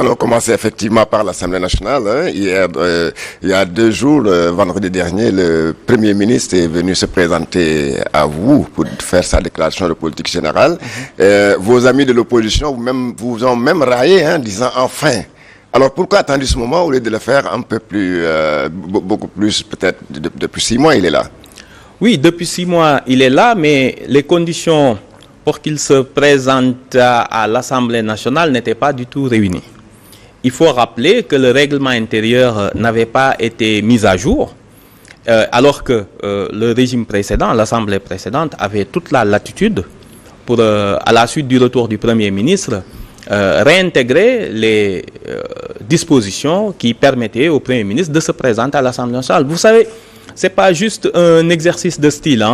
Allons commencer effectivement par l'Assemblée nationale. Hier, il y a 2 jours, vendredi dernier, le Premier ministre est venu se présenter à vous pour faire sa déclaration de politique générale. Vos amis de l'opposition vous ont même raillé, disant enfin. Alors pourquoi attendu ce moment au lieu de le faire un peu plus, beaucoup plus, peut-être depuis 6 mois, il est là? Oui, depuis 6 mois, il est là, mais les conditions pour qu'il se présente à l'Assemblée nationale n'étaient pas du tout réunies. Il faut rappeler que le règlement intérieur n'avait pas été mis à jour, alors que le régime précédent, l'Assemblée précédente, avait toute la latitude pour, à la suite du retour du Premier ministre, réintégrer les dispositions qui permettaient au Premier ministre de se présenter à l'Assemblée nationale. Vous savez, ce n'est pas juste un exercice de style.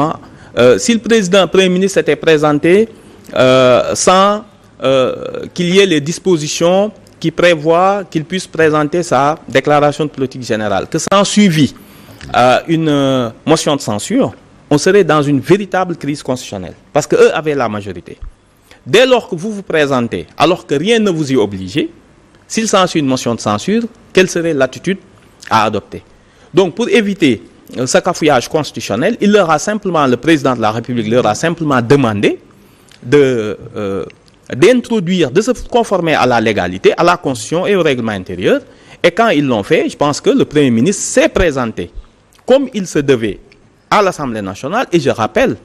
Si le Premier ministre s'était présenté sans qu'il y ait les dispositions qui prévoit qu'il puisse présenter sa déclaration de politique générale, que s'en suivit une motion de censure, on serait dans une véritable crise constitutionnelle. Parce qu'eux avaient la majorité. Dès lors que vous vous présentez, alors que rien ne vous y oblige, s'il s'ensuit une motion de censure, quelle serait l'attitude à adopter? Donc pour éviter ce cafouillage constitutionnel, le président de la République leur a simplement demandé d'introduire, de se conformer à la légalité, à la Constitution et au règlement intérieur. Et quand ils l'ont fait, je pense que le Premier ministre s'est présenté comme il se devait à l'Assemblée nationale. Et je rappelle,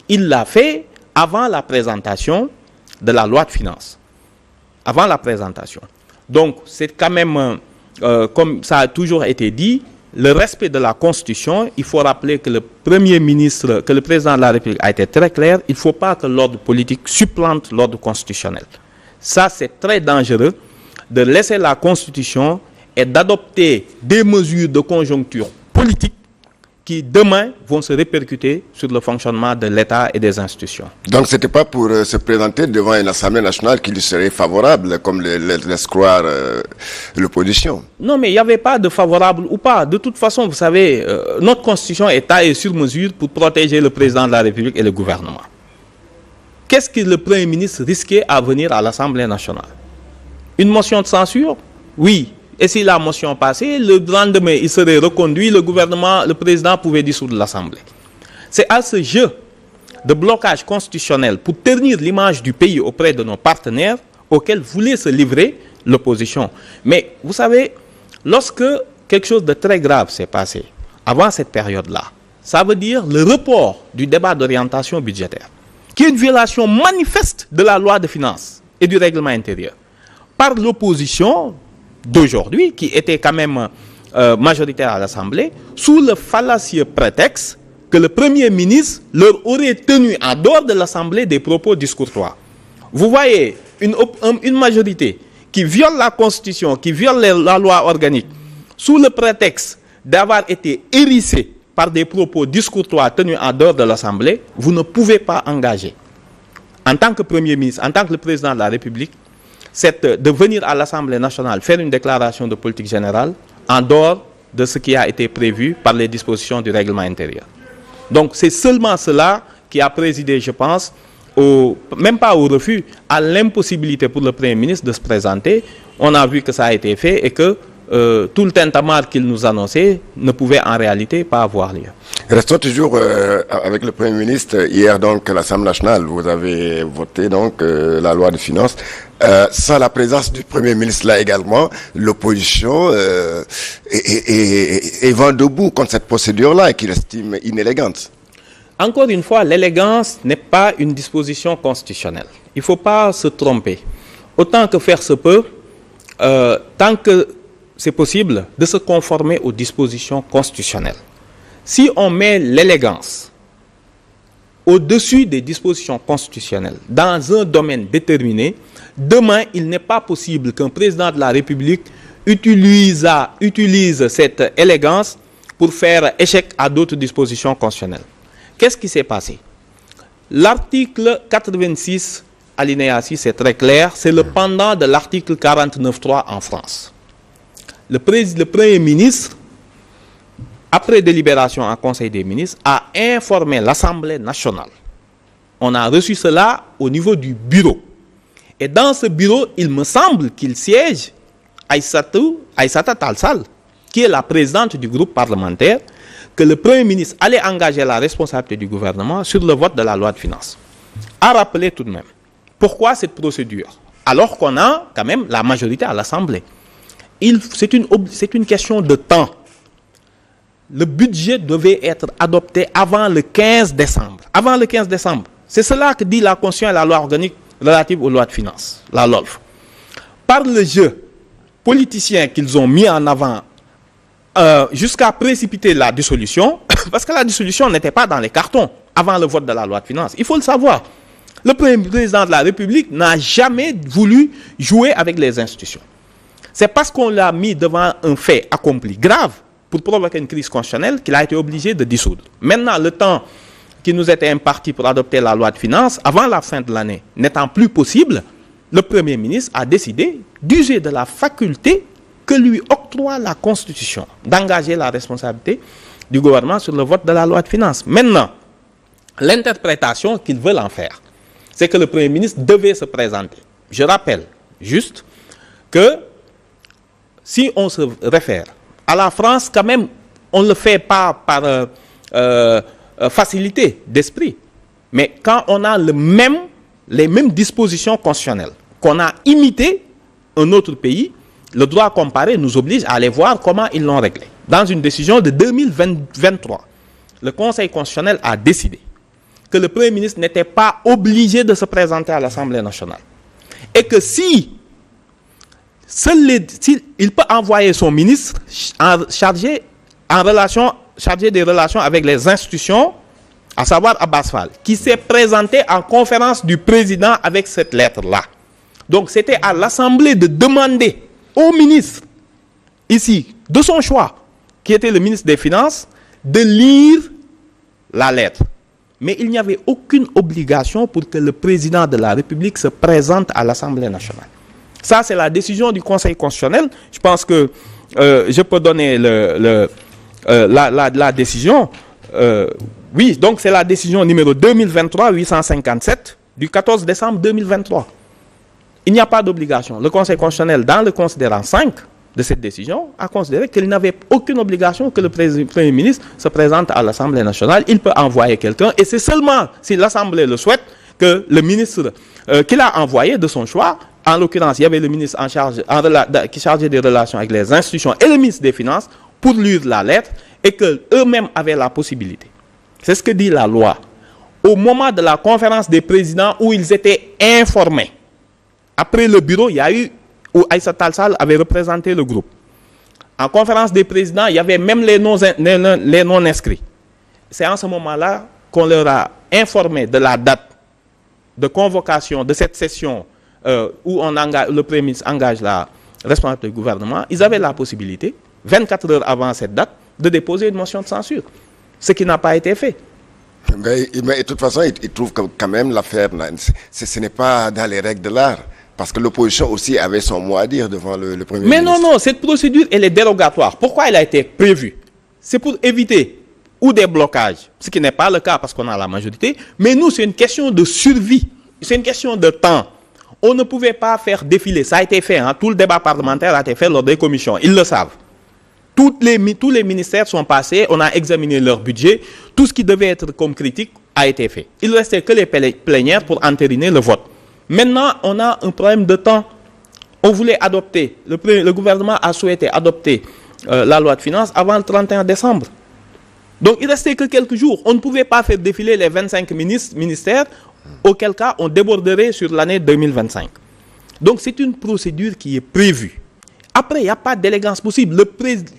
il l'a fait avant la présentation de la loi de finances. Avant la présentation. Donc, c'est quand même, comme ça a toujours été dit, le respect de la Constitution. Il faut rappeler que le Premier ministre, que le président de la République a été très clair. Il ne faut pas que l'ordre politique supplante l'ordre constitutionnel. Ça, c'est très dangereux de laisser la Constitution et d'adopter des mesures de conjoncture politique qui, demain, vont se répercuter sur le fonctionnement de l'État et des institutions. Donc, ce n'était pas pour se présenter devant une Assemblée nationale qui lui serait favorable, comme laisse croire l'opposition. Non, mais il n'y avait pas de favorable ou pas. De toute façon, vous savez, notre Constitution est taillée sur mesure pour protéger le président de la République et le gouvernement. Qu'est-ce que le Premier ministre risquait à venir à l'Assemblée nationale? Une motion de censure? Oui. Et si la motion passait, le lendemain, il serait reconduit, le président pouvait dissoudre l'Assemblée. C'est à ce jeu de blocage constitutionnel pour ternir l'image du pays auprès de nos partenaires auquel voulait se livrer l'opposition. Mais vous savez, lorsque quelque chose de très grave s'est passé avant cette période-là, ça veut dire le report du débat d'orientation budgétaire, qui est une violation manifeste de la loi de finances et du règlement intérieur, par l'opposition d'aujourd'hui, qui était quand même majoritaire à l'Assemblée, sous le fallacieux prétexte que le Premier ministre leur aurait tenu en dehors de l'Assemblée des propos discourtois. Vous voyez une majorité qui viole la Constitution, qui viole la loi organique, sous le prétexte d'avoir été hérissée par des propos discourtois tenus en dehors de l'Assemblée. Vous ne pouvez pas engager, en tant que Premier ministre, en tant que le président de la République, de venir à l'Assemblée nationale faire une déclaration de politique générale en dehors de ce qui a été prévu par les dispositions du règlement intérieur. Donc c'est seulement cela qui a présidé, je pense, même pas au refus, à l'impossibilité pour le Premier ministre de se présenter. On a vu que ça a été fait et que tout le tintamarre qu'il nous annonçait ne pouvait en réalité pas avoir lieu. Restons toujours avec le Premier ministre. Hier, donc, à l'Assemblée nationale, vous avez voté donc la loi de finances. Sans la présence du Premier ministre là également, l'opposition est vent debout contre cette procédure-là et qu'il estime inélégante. Encore une fois, l'élégance n'est pas une disposition constitutionnelle. Il ne faut pas se tromper. Autant que faire se peut, tant que c'est possible, de se conformer aux dispositions constitutionnelles. Si on met l'élégance au-dessus des dispositions constitutionnelles dans un domaine déterminé, demain, il n'est pas possible qu'un président de la République utilise cette élégance pour faire échec à d'autres dispositions constitutionnelles. Qu'est-ce qui s'est passé? L'article 86, alinéa 6, c'est très clair, c'est le pendant de l'article 49.3 en France. Le Premier ministre, après délibération en Conseil des ministres, a informé l'Assemblée nationale. On a reçu cela au niveau du bureau. Et dans ce bureau, il me semble qu'il siège Aïssata Tall Sall, qui est la présidente du groupe parlementaire, que le Premier ministre allait engager la responsabilité du gouvernement sur le vote de la loi de finances. À rappeler tout de même, pourquoi cette procédure? Alors qu'on a quand même la majorité à l'Assemblée. C'est une question de temps. Le budget devait être adopté avant le 15 décembre. Avant le 15 décembre. C'est cela que dit la Constitution et la loi organique relative aux lois de finances, la LOLF. Par le jeu politicien qu'ils ont mis en avant jusqu'à précipiter la dissolution, parce que la dissolution n'était pas dans les cartons avant le vote de la loi de finances. Il faut le savoir. Le président de la République n'a jamais voulu jouer avec les institutions. C'est parce qu'on l'a mis devant un fait accompli grave pour provoquer une crise constitutionnelle qu'il a été obligé de dissoudre. Maintenant, le temps qui nous était imparti pour adopter la loi de finances, avant la fin de l'année, n'étant plus possible, le Premier ministre a décidé d'user de la faculté que lui octroie la Constitution, d'engager la responsabilité du gouvernement sur le vote de la loi de finances. Maintenant, l'interprétation qu'ils veulent en faire, c'est que le Premier ministre devait se présenter. Je rappelle juste que si on se réfère à la France, quand même, on ne le fait pas par facilité d'esprit. Mais quand on a les mêmes dispositions constitutionnelles, qu'on a imité un autre pays, le droit comparé nous oblige à aller voir comment ils l'ont réglé. Dans une décision de 2023, le Conseil constitutionnel a décidé que le Premier ministre n'était pas obligé de se présenter à l'Assemblée nationale. Et que il peut envoyer son ministre chargé des relations avec les institutions, à savoir Abbas Fall, qui s'est présenté en conférence du président avec cette lettre-là. Donc c'était à l'Assemblée de demander au ministre, ici, de son choix, qui était le ministre des Finances, de lire la lettre. Mais il n'y avait aucune obligation pour que le président de la République se présente à l'Assemblée nationale. Ça, c'est la décision du Conseil constitutionnel. Je pense que je peux donner la décision. Oui, donc c'est la décision numéro 2023-857 du 14 décembre 2023. Il n'y a pas d'obligation. Le Conseil constitutionnel, dans le considérant 5 de cette décision, a considéré qu'il n'avait aucune obligation que le Premier ministre se présente à l'Assemblée nationale. Il peut envoyer quelqu'un, et c'est seulement si l'Assemblée le souhaite que le ministre qu'il a envoyé de son choix, en l'occurrence, il y avait le ministre qui chargeait des relations avec les institutions et le ministre des Finances pour lire la lettre, et qu'eux-mêmes avaient la possibilité. C'est ce que dit la loi. Au moment de la conférence des présidents où ils étaient informés, après le bureau, il y a eu où Aïssata Tall Sall avait représenté le groupe. En conférence des présidents, il y avait même les non-inscrits. C'est en ce moment-là qu'on leur a informé de la date de convocation de cette session où le Premier ministre engage la responsabilité du gouvernement. Ils avaient la possibilité, 24 heures avant cette date, de déposer une motion de censure. Ce qui n'a pas été fait. Mais de toute façon, il trouve que quand même l'affaire, ce n'est pas dans les règles de l'art. Parce que l'opposition aussi avait son mot à dire devant le Premier ministre. Mais non, cette procédure, elle est dérogatoire. Pourquoi elle a été prévue? C'est pour éviter ou des blocages, ce qui n'est pas le cas parce qu'on a la majorité. Mais nous, c'est une question de survie. C'est une question de temps. On ne pouvait pas faire défiler. Ça a été fait. Tout le débat parlementaire a été fait lors des commissions. Ils le savent. Tous les ministères sont passés. On a examiné leur budget. Tout ce qui devait être comme critique a été fait. Il ne restait que les plénières pour entériner le vote. Maintenant, on a un problème de temps. On voulait adopter, le gouvernement a souhaité adopter la loi de finances avant le 31 décembre. Donc, il ne restait que quelques jours. On ne pouvait pas faire défiler les 25 ministères, auquel cas on déborderait sur l'année 2025. Donc, c'est une procédure qui est prévue. Après, il n'y a pas d'élégance possible.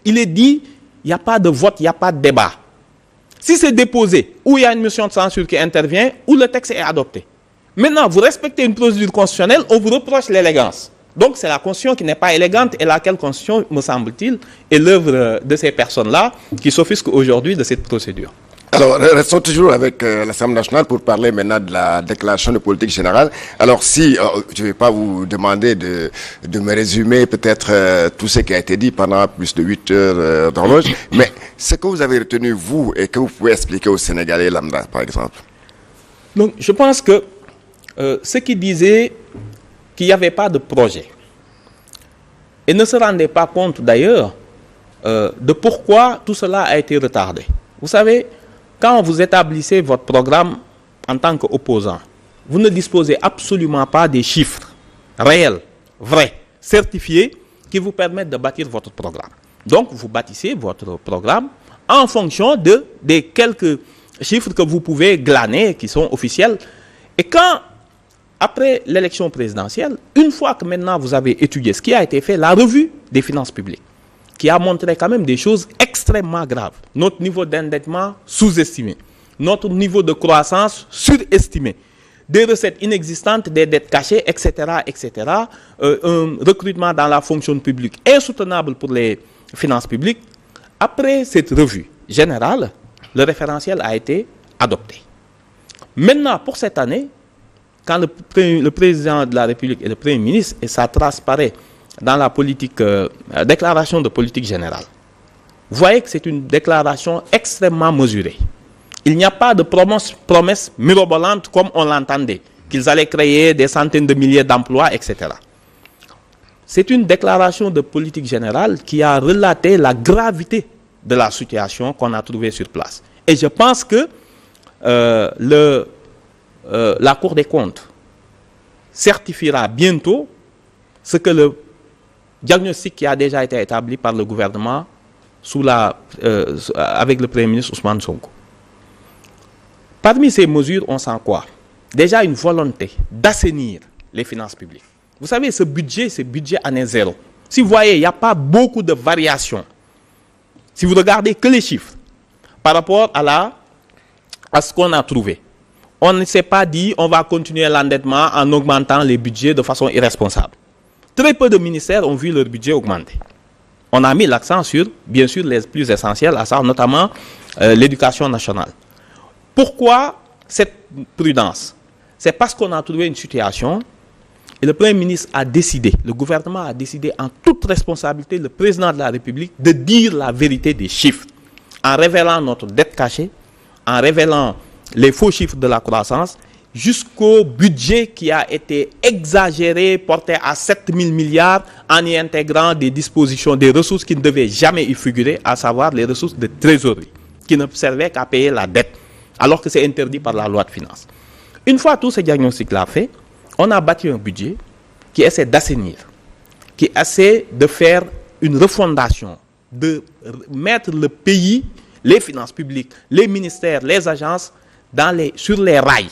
Il est dit, il n'y a pas de vote, il n'y a pas de débat. Si c'est déposé, ou il y a une motion de censure qui intervient, ou le texte est adopté. Maintenant, vous respectez une procédure constitutionnelle, on vous reproche l'élégance. Donc, c'est la Constitution qui n'est pas élégante et laquelle Constitution, me semble-t-il, est l'œuvre de ces personnes-là qui s'offusquent aujourd'hui de cette procédure. Alors, restons toujours avec l'Assemblée nationale pour parler maintenant de la déclaration de politique générale. Alors, je ne vais pas vous demander de me résumer peut-être tout ce qui a été dit pendant plus de 8 heures d'horloge, mais ce que vous avez retenu, vous, et que vous pouvez expliquer aux Sénégalais lambda, par exemple. Donc, je pense que ce qui disait qu'il n'y avait pas de projet. Et ne se rendaient pas compte d'ailleurs de pourquoi tout cela a été retardé. Vous savez, quand vous établissez votre programme en tant qu'opposant, vous ne disposez absolument pas des chiffres réels, vrais, certifiés, qui vous permettent de bâtir votre programme. Donc, vous bâtissez votre programme en fonction des quelques chiffres que vous pouvez glaner, qui sont officiels. Et quand, après l'élection présidentielle, une fois que maintenant vous avez étudié ce qui a été fait, la revue des finances publiques, qui a montré quand même des choses extrêmement graves. Notre niveau d'endettement sous-estimé, notre niveau de croissance surestimé, des recettes inexistantes, des dettes cachées, etc., etc., un recrutement dans la fonction publique insoutenable pour les finances publiques. Après cette revue générale, le référentiel a été adopté. Maintenant, pour cette année, quand le président de la République et le Premier ministre, et ça transparaît dans la déclaration de politique générale, vous voyez que c'est une déclaration extrêmement mesurée. Il n'y a pas de promesses mirobolantes comme on l'entendait, qu'ils allaient créer des centaines de milliers d'emplois, etc. C'est une déclaration de politique générale qui a relaté la gravité de la situation qu'on a trouvée sur place. Et je pense que la Cour des comptes certifiera bientôt ce que le diagnostic qui a déjà été établi par le gouvernement avec le Premier ministre Ousmane Sonko. Parmi ces mesures, on sent quoi? Déjà une volonté d'assainir les finances publiques. Vous savez, ce budget, c'est budget année zéro. Si vous voyez, il n'y a pas beaucoup de variations. Si vous regardez que les chiffres par rapport à ce qu'on a trouvé, on ne s'est pas dit on va continuer l'endettement en augmentant les budgets de façon irresponsable. Très peu de ministères ont vu leur budget augmenter. On a mis l'accent sur, bien sûr, les plus essentiels, à ça, notamment l'éducation nationale. Pourquoi cette prudence? C'est parce qu'on a trouvé une situation et le Premier ministre a décidé, le gouvernement a décidé en toute responsabilité, le président de la République, de dire la vérité des chiffres, en révélant notre dette cachée, en révélant les faux chiffres de la croissance, jusqu'au budget qui a été exagéré, porté à 7 000 milliards, en y intégrant des dispositions, des ressources qui ne devaient jamais y figurer, à savoir les ressources de trésorerie, qui ne servaient qu'à payer la dette, alors que c'est interdit par la loi de finances. Une fois tout ce diagnostic-là fait, on a bâti un budget qui essaie d'assainir, qui essaie de faire une refondation, de mettre le pays, les finances publiques, les ministères, les agences, sur les rails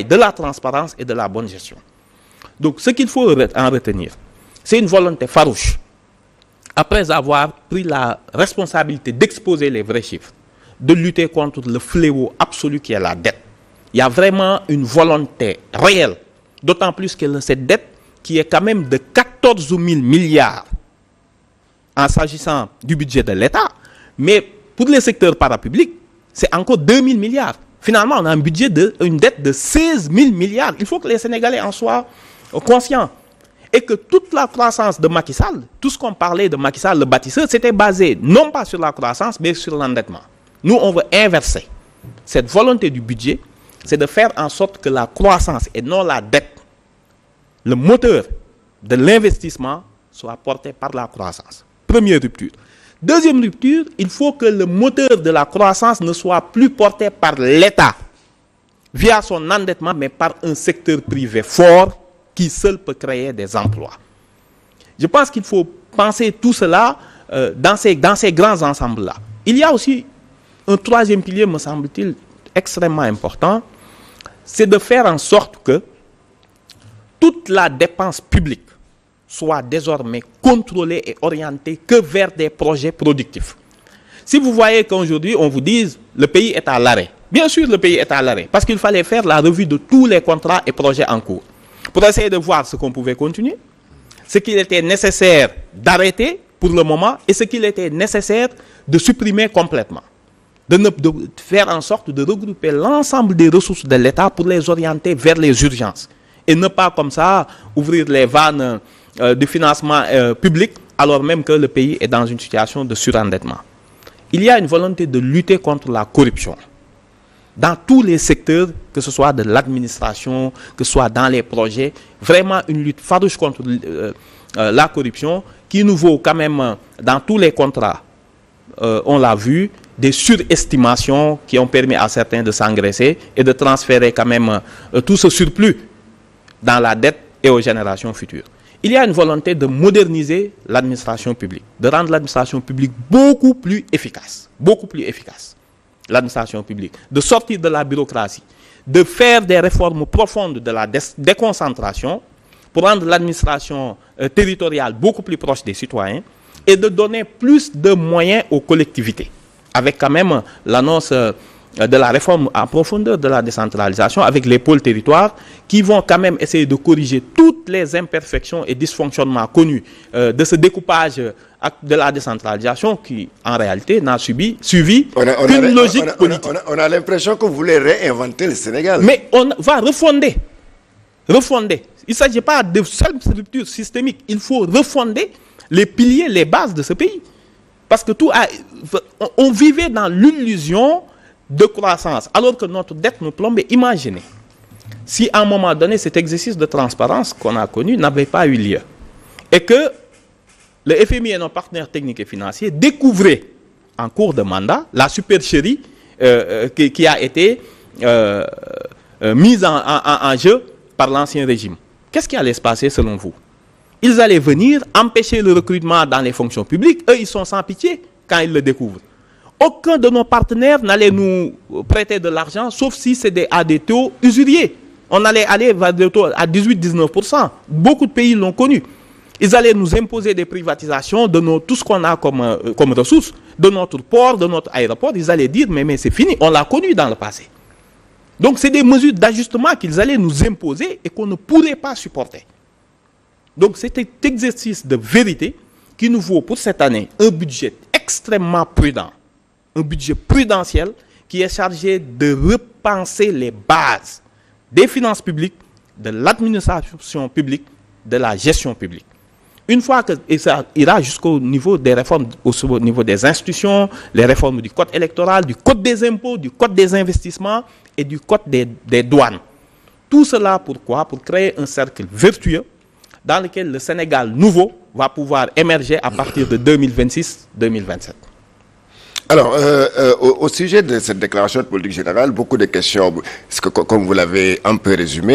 de la transparence et de la bonne gestion. Donc, ce qu'il faut en retenir, c'est une volonté farouche, après avoir pris la responsabilité d'exposer les vrais chiffres, de lutter contre le fléau absolu qui est la dette. Il y a vraiment une volonté réelle, d'autant plus que cette dette qui est quand même de 14 000 milliards en s'agissant du budget de l'État, mais pour les secteurs parapublics, c'est encore 2 000 milliards. Finalement, on a une dette de 16 000 milliards. Il faut que les Sénégalais en soient conscients. Et que toute la croissance de Macky Sall, tout ce qu'on parlait de Macky Sall, le bâtisseur, c'était basé non pas sur la croissance, mais sur l'endettement. Nous, on veut inverser. Cette volonté du budget, c'est de faire en sorte que la croissance et non la dette, le moteur de l'investissement, soit porté par la croissance. Première rupture. Deuxième rupture, il faut que le moteur de la croissance ne soit plus porté par l'État via son endettement, mais par un secteur privé fort qui seul peut créer des emplois. Je pense qu'il faut penser tout cela dans ces grands ensembles-là. Il y a aussi un troisième pilier, me semble-t-il, extrêmement important, c'est de faire en sorte que toute la dépense publique soit désormais contrôlée et orientée que vers des projets productifs. Si vous voyez qu'aujourd'hui, on vous dise le pays est à l'arrêt. Bien sûr, le pays est à l'arrêt, parce qu'il fallait faire la revue de tous les contrats et projets en cours, pour essayer de voir ce qu'on pouvait continuer, ce qu'il était nécessaire d'arrêter pour le moment, et ce qu'il était nécessaire de supprimer complètement. De faire en sorte de regrouper l'ensemble des ressources de l'État pour les orienter vers les urgences. Et ne pas comme ça ouvrir les vannes de financement public alors même que le pays est dans une situation de surendettement. Il y a une volonté de lutter contre la corruption. dans tous les secteurs, que ce soit de l'administration, que ce soit dans les projets, vraiment une lutte farouche contre la corruption qui nous vaut quand même dans tous les contrats, on l'a vu, des surestimations qui ont permis à certains de s'engraisser et de transférer quand même tout ce surplus dans la dette et aux générations futures. Il y a une volonté de moderniser l'administration publique, de rendre l'administration publique beaucoup plus efficace, l'administration publique, de sortir de la bureaucratie, de faire des réformes profondes de la déconcentration pour rendre l'administration territoriale beaucoup plus proche des citoyens et de donner plus de moyens aux collectivités, avec quand même l'annonce de la réforme en profondeur de la décentralisation, avec les pôles territoires qui vont quand même essayer de corriger toutes les imperfections et dysfonctionnements connus de ce découpage de la décentralisation qui, en réalité, n'a suivi qu'une logique politique. On a l'impression que vous voulez réinventer le Sénégal. Mais on va refonder. Il ne s'agit pas de seule rupture systémique. Il faut refonder les piliers, les bases de ce pays. Parce que on vivait dans l'illusion de croissance, alors que notre dette nous plombait. Imaginez, si à un moment donné, cet exercice de transparence qu'on a connu n'avait pas eu lieu, et que le FMI et nos partenaires techniques et financiers découvraient en cours de mandat la supercherie qui a été mise en jeu par l'ancien régime. Qu'est-ce qui allait se passer selon vous? Ils allaient venir empêcher le recrutement dans les fonctions publiques. Eux, ils sont sans pitié quand ils le découvrent. Aucun de nos partenaires n'allait nous prêter de l'argent, sauf si c'est à des taux usuriers. On allait aller vers des taux à 18-19%. Beaucoup de pays l'ont connu. Ils allaient nous imposer des privatisations de tout ce qu'on a comme ressources, de notre port, de notre aéroport. Ils allaient dire, mais c'est fini, on l'a connu dans le passé. Donc, c'est des mesures d'ajustement qu'ils allaient nous imposer et qu'on ne pourrait pas supporter. Donc, c'est cet exercice de vérité qui nous vaut pour cette année un budget extrêmement prudent, un budget prudentiel qui est chargé de repenser les bases des finances publiques, de l'administration publique, de la gestion publique. Une fois que ça ira jusqu'au niveau des réformes, au niveau des institutions, les réformes du code électoral, du code des impôts, du code des investissements et du code des douanes. Tout cela pourquoi? Pour créer un cercle vertueux dans lequel le Sénégal nouveau va pouvoir émerger à partir de 2026-2027. Alors, au sujet de cette déclaration de politique générale, beaucoup de questions, comme vous l'avez un peu résumé,